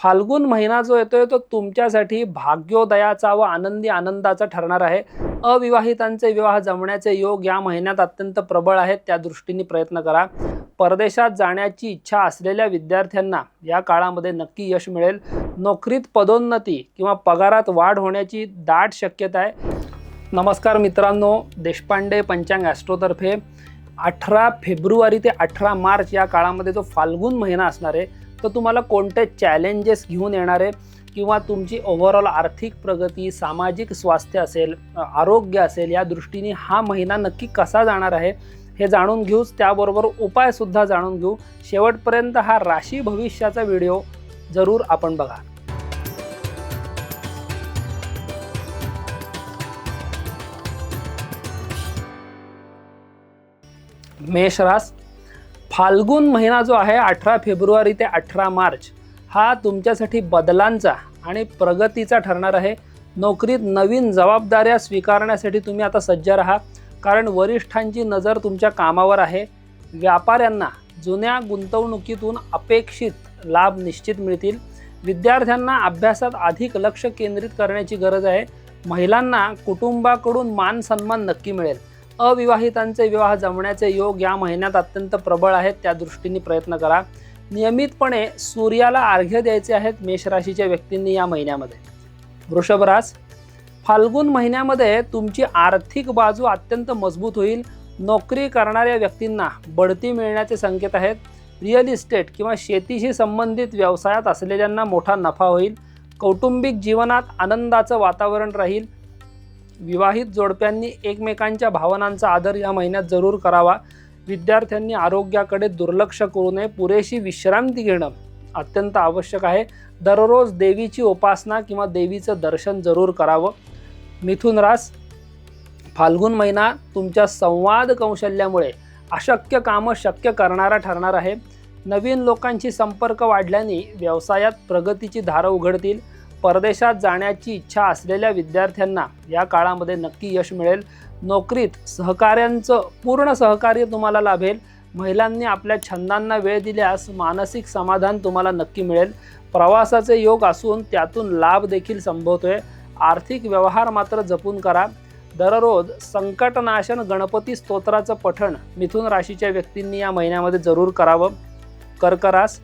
फाल्गुन महिना जो येतोय तो तुमच्यासाठी भाग्योदयाचा व आनंदी आनंदाचा ठरणार आहे। अविवाहितांचे विवाह जमण्याचे योग या महिन्यात अत्यंत प्रबळ आहेत, त्या दृष्टीने प्रयत्न करा। परदेशात जाण्याची इच्छा असलेल्या विद्यार्थ्यांना या काळामध्ये नक्की यश मिळेल। नोकरीत पदोन्नती किंवा पगारात वाढ होण्याची दाट शक्यता आहे। नमस्कार मित्रांनो, देशपांडे पंचांग ॲस्ट्रोतर्फे 18 फेब्रुवारी ते 18 मार्च या काळामध्ये जो फाल्गुन महिना असणार आहे तो तुम्हाला कोणते चॅलेंजेस घेऊन येणार आहे किंवा तुमची ओव्हरऑल आर्थिक प्रगती, सामाजिक स्वास्थ्य असेल, आरोग्य असेल, या दृष्टीने हा महिना नक्की कसा जाणार आहे हे जाणून घेऊच, त्याबरोबर उपायसुद्धा जाणून घेऊ। शेवटपर्यंत हा राशी भविष्याचा व्हिडिओ जरूर आपण बघा। मेष रास, फाल्गुन महिना जो आहे 18 फेब्रुवारी ते 18 मार्च हा तुमच्यासाठी बदलांचा आणि प्रगतीचा ठरणार आहे। नोकरीत नवीन जबाबदाऱ्या स्वीकारण्यासाठी तुम्ही आता सज्ज राहा, कारण वरिष्ठांची नजर तुमच्या कामावर आहे। व्यापाऱ्यांना जुन्या गुंतवणुकीतून अपेक्षित लाभ निश्चित मिळतील। विद्यार्थ्यांना अभ्यासात अधिक लक्ष केंद्रित करण्याची गरज आहे। महिलांना कुटुंबाकडून मान सन्मान नक्की मिळेल। अविवाहितांचे विवाह जमण्याचे योग या महिन्यात अत्यंत प्रबळ आहेत, त्या दृष्टीने प्रयत्न करा। नियमितपणे सूर्याला अर्घ्य द्यायचे आहेत मेष राशीच्या व्यक्तींनी या महिन्यामध्ये। वृषभ रास, फाल्गुन महिन्यामध्ये तुमची आर्थिक बाजू अत्यंत मजबूत होईल। नोकरी करणाऱ्या व्यक्तींना बढती मिळण्याचे संकेत आहेत। रिअल इस्टेट किंवा शेतीशी संबंधित व्यवसायात असलेल्यांना मोठा नफा होईल। कौटुंबिक जीवनात आनंदाचं वातावरण राहील। विवाहित जोडप्यांनी एकमेकांच्या भावनांचा आदर या महिन्यात जरूर करावा। विद्यार्थ्यांनी आरोग्याकडे दुर्लक्ष करू नये, पुरेशी विश्रांती घेणं अत्यंत आवश्यक आहे। दररोज देवीची उपासना किंवा देवीचं दर्शन जरूर करावं। मिथुन रास, फाल्गुन महिना तुमच्या संवाद कौशल्यामुळे अशक्य कामं शक्य करणारा ठरणार आहे। नवीन लोकांशी संपर्क वाढल्याने व्यवसायात प्रगतीची दारं उघडतील। परदेशात जाण्याची इच्छा असलेल्या विद्यार्थ्यांना या काळामध्ये नक्की यश मिळेल। नोकरीत सहकाऱ्यांचं पूर्ण सहकार्य तुम्हाला लाभेल। महिलांनी आपल्या छंदांना वेळ दिल्यास मानसिक समाधान तुम्हाला नक्की मिळेल। प्रवासाचे योग असून त्यातून लाभ देखील संभवतोय। आर्थिक व्यवहार मात्र जपून करा। दररोज संकटनाशन गणपती स्तोत्राचं पठण मिथुन राशीच्या व्यक्तींनी या महिन्यामध्ये जरूर करावं। कर्क रास,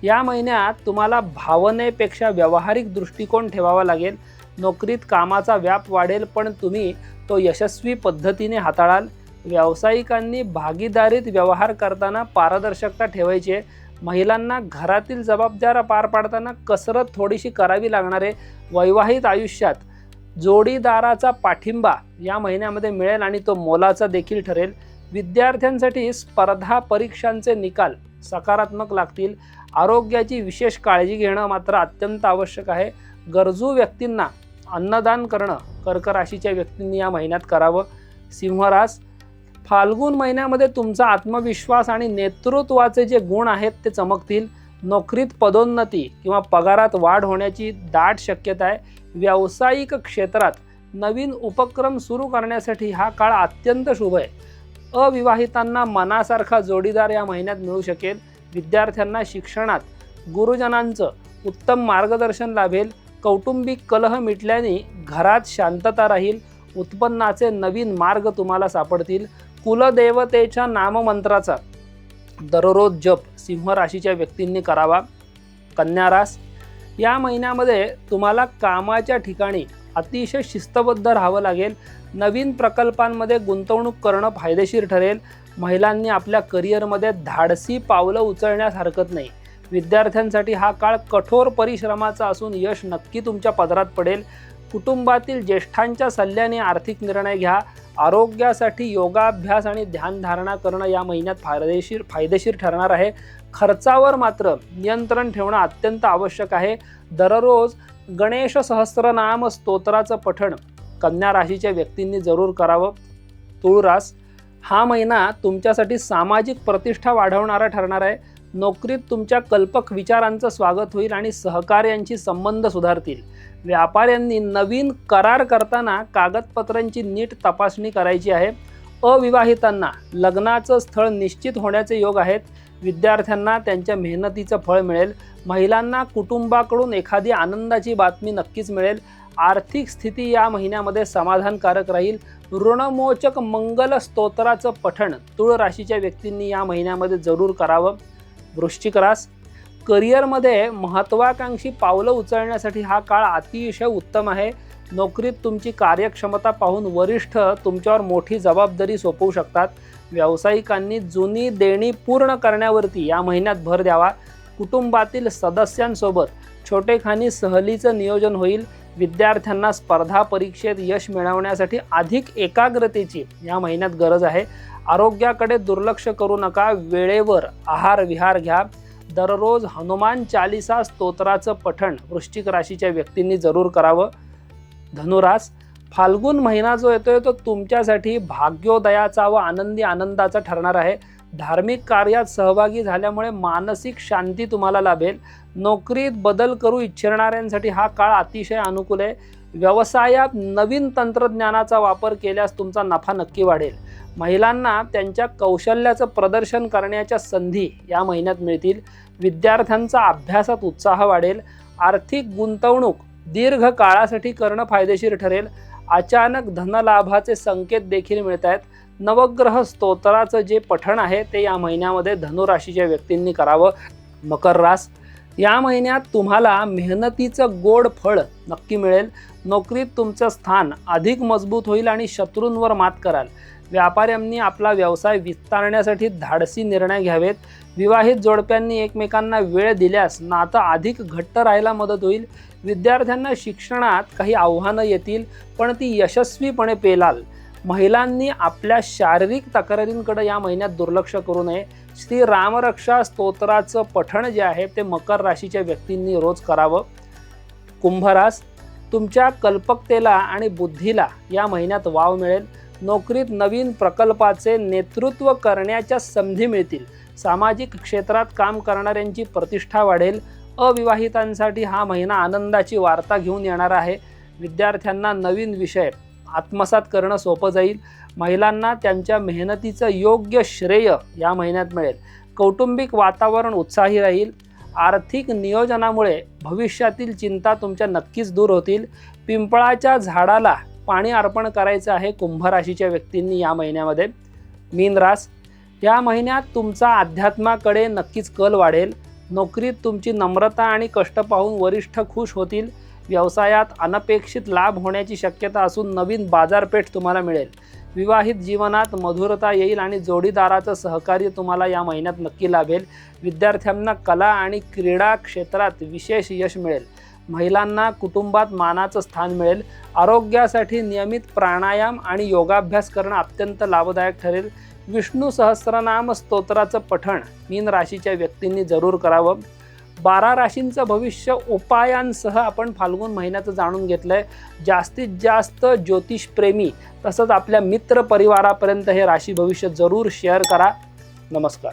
या महिन्यात तुम्हाला भावनेपेक्षा व्यावहारिक दृष्टिकोन ठेवावा लागेल। नोकरीत कामाचा व्याप वाढेल, पण तुम्ही तो यशस्वी पद्धतीने हाताळाल। व्यावसायिकांनी भागीदारीत व्यवहार करताना पारदर्शकता ठेवायची आहे। महिलांना घरातील जबाबदाऱ्या पार पाडताना कसरत थोडीशी करावी लागणार आहे। वैवाहिक आयुष्यात जोडीदाराचा पाठिंबा या महिन्यामध्ये मिळेल आणि तो मोलाचा देखील ठरेल। विद्यार्थ्यांसाठी स्पर्धा परीक्षांचे निकाल सकारात्मक लागतील। आरोग्याची विशेष काळजी घेणं मात्र अत्यंत आवश्यक आहे। गरजू व्यक्तींना अन्नदान करणं कर्क राशीच्या व्यक्तींनी या महिन्यात करावं। सिंह रास, फाल्गुन महिन्यामध्ये तुमचा आत्मविश्वास आणि नेतृत्वाचे जे गुण आहेत ते चमकतील। नोकरीत पदोन्नती किंवा पगारात वाढ होण्याची दाट शक्यता आहे। व्यावसायिक क्षेत्रात नवीन उपक्रम सुरू करण्यासाठी हा काळ अत्यंत शुभ आहे। अविवाहितांना मनासारखा जोडीदार या महिन्यात मिळू शकेल। विद्यार्थ्यांना शिक्षणात गुरुजनांचं उत्तम मार्गदर्शन लाभेल। कौटुंबिक कलह मिटल्याने घरात शांतता राहील। उत्पन्नाचे नवीन मार्ग तुम्हाला सापडतील। कुलदेवतेच्या नाममंत्राचा दररोज जप सिंह राशीच्या व्यक्तींनी करावा। कन्या रास, या महिन्यामध्ये तुम्हाला कामाच्या ठिकाणी अतिशय शिस्तबद्ध राहावं लागेल। नवीन प्रकल्पांमध्ये गुंतवणूक करणं फायदेशीर ठरेल। महिलांनी आपल्या करिअरमध्ये धाडसी पावलं उचलण्यास हरकत नाही। विद्यार्थ्यांसाठी हा काळ कठोर परिश्रमाचा असून यश नक्की तुमच्या पदरात पडेल। कुटुंबातील ज्येष्ठांच्या सल्ल्याने आर्थिक निर्णय घ्या। आरोग्यासाठी योगाभ्यास आणि ध्यानधारणा करणं या महिन्यात फायदेशीर ठरणार आहे। खर्चावर मात्र नियंत्रण ठेवणं अत्यंत आवश्यक आहे। दररोज गणेश सहस्त्रनाम स्तोत्राचं पठण कन्या राशीच्या व्यक्तींनी जरूर करावं। तुळ रास, हा महिना तुमच्यासाठी सामाजिक प्रतिष्ठा वाढवणारा ठरणार आहे। नोकरीत तुमच्या कल्पक विचारांचं स्वागत होईल आणि सहकार्यांची संबंध सुधारतील। व्यापाऱ्यांनी नवीन करार करताना कागदपत्रांची नीट तपासणी करायची आहे। अविवाहितांना लग्नाचं स्थळ निश्चित होण्याचे योग आहेत। विद्यार्थ्यांना त्यांच्या मेहनतीचं फळ मिळेल। महिलांना कुटुंबाकडून एखादी आनंदाची बातमी नक्कीच मिळेल। आर्थिक स्थिती या महिन्यामध्ये समाधानकारक राहील। ऋणमोचक मंगल स्तोत्राचं पठण तुळ राशीच्या व्यक्तींनी या महिन्यामध्ये जरूर करावं। वृश्चिक रास, करिअरमध्ये महत्त्वाकांक्षी पावलं उचलण्यासाठी हा काळ अतिशय उत्तम आहे। नोकरीत तुमची कार्यक्षमता पाहून वरिष्ठ तुमच्यावर मोठी जबाबदारी सोपवू शकतात। व्यावसायिकांनी जुनी देणी पूर्ण करण्यावरती या महिन्यात भर द्यावा। कुटुंबातील सदस्यांसोबत छोटेखानी सहलीचं नियोजन होईल। विद्यार्थ्यांना स्पर्धा परीक्षेत यश मिळवण्यासाठी अधिक एकाग्रतेची या महिन्यात गरज आहे। आरोग्याकडे दुर्लक्ष करू नका। वेळेवर आहार विहार घ्या। दररोज हनुमान चालीसा स्तोत्राचं पठण वृश्चिक राशीच्या व्यक्तींनी जरूर करावं। धनुरास, फाल्गुन महिना जो येतोय तो तुमच्यासाठी भाग्योदयाचा व आनंदाचा ठरणार आहे। धार्मिक कार्यात सहभागी झाल्यामुळे मानसिक शांती तुम्हाला लाभेल। नोकरीत बदल करू इच्छिणाऱ्यांसाठी हा काळ अतिशय अनुकूल आहे। व्यवसायात नवीन तंत्रज्ञानाचा वापर केल्यास तुमचा नफा नक्की वाढेल। महिलांना त्यांच्या कौशल्याचं प्रदर्शन करण्याच्या संधी या महिन्यात मिळतील। विद्यार्थ्यांचा अभ्यासात उत्साह वाढेल। आर्थिक गुंतवणूक दीर्घ काळासाठी करणं फायदेशीर ठरेल। अचानक धनलाभाचे संकेत देखील मिळत आहेत। नवग्रह स्तोत्राचं जे पठण आहे ते या महिन्यामध्ये धनुराशीच्या व्यक्तींनी करावं। मकर रास, या महिन्यात तुम्हाला मेहनतीचं गोड फळ नक्की मिळेल। नोकरीत तुमचं स्थान अधिक मजबूत होईल आणि शत्रूंवर मात कराल। व्यापाऱ्यांनी आपला व्यवसाय विस्तारण्यासाठी धाडसी निर्णय घ्यावेत। विवाहित जोडप्यांनी एकमेकांना वेळ दिल्यास नातं अधिक घट्ट राहायला मदत होईल। विद्यार्थ्यांना शिक्षणात काही आव्हानं येतील पण ती यशस्वीपणे पेलाल। महिलांनी आपल्या शारीरिक तक्रारींकडे या महिन्यात दुर्लक्ष करू नये। श्री रामरक्षा स्तोत्राचं पठण जे आहे ते मकर राशीच्या व्यक्तींनी रोज करावं। कुंभ रास, तुमच्या कल्पकतेला आणि बुद्धीला या महिन्यात वाव मिळेल। नोकरीत नवीन प्रकल्पाचे नेतृत्व करण्याच्या संधी मिळतील। सामाजिक क्षेत्रात काम करणाऱ्यांची प्रतिष्ठा वाढेल। अविवाहितांसाठी हा महिना आनंदाची वार्ता घेऊन येणार आहे। विद्यार्थ्यांना नवीन विषय आत्मसात करणं सोपं जाईल। महिलांना त्यांच्या मेहनतीचं योग्य श्रेय या महिन्यात मिळेल। कौटुंबिक वातावरण उत्साही राहील। आर्थिक नियोजनामुळे भविष्यातील चिंता तुमच्या नक्कीच दूर होतील। पिंपळाच्या झाडाला पाणी अर्पण करायचं आहे कुंभ राशीच्या व्यक्तींनी या महिन्यामध्ये। मीन रास, या महिन्यात तुमचा अध्यात्माकडे नक्कीच कल वाढेल। नोकरीत तुमची नम्रता आणि कष्ट पाहून वरिष्ठ खुश होतील। व्यवसायात अनपेक्षित लाभ होण्याची शक्यता असून नवीन बाजारपेठ तुम्हाला मिळेल। विवाहित जीवनात मधुरता येईल आणि जोडीदाराचं सहकार्य तुम्हाला या महिन्यात नक्की लाभेल। विद्यार्थ्यांना कला आणि क्रीडा क्षेत्रात विशेष यश मिळेल। महिलांना कुटुंबात मानाचं स्थान मिळेल। आरोग्यासाठी नियमित प्राणायाम आणि योगाभ्यास करणं अत्यंत लाभदायक ठरेल। विष्णू सहस्रनाम स्तोत्राचं पठण मीन राशीच्या व्यक्तींनी जरूर करावं। 12 राशींचं भविष्य उपायांसह आपण फाल्गुन महिन्याचं जाणून घेतलंय। जास्तीत जास्त ज्योतिषप्रेमी तसंच आपल्या मित्र परिवारापर्यंत हे राशी भविष्य जरूर शेअर करा। नमस्कार।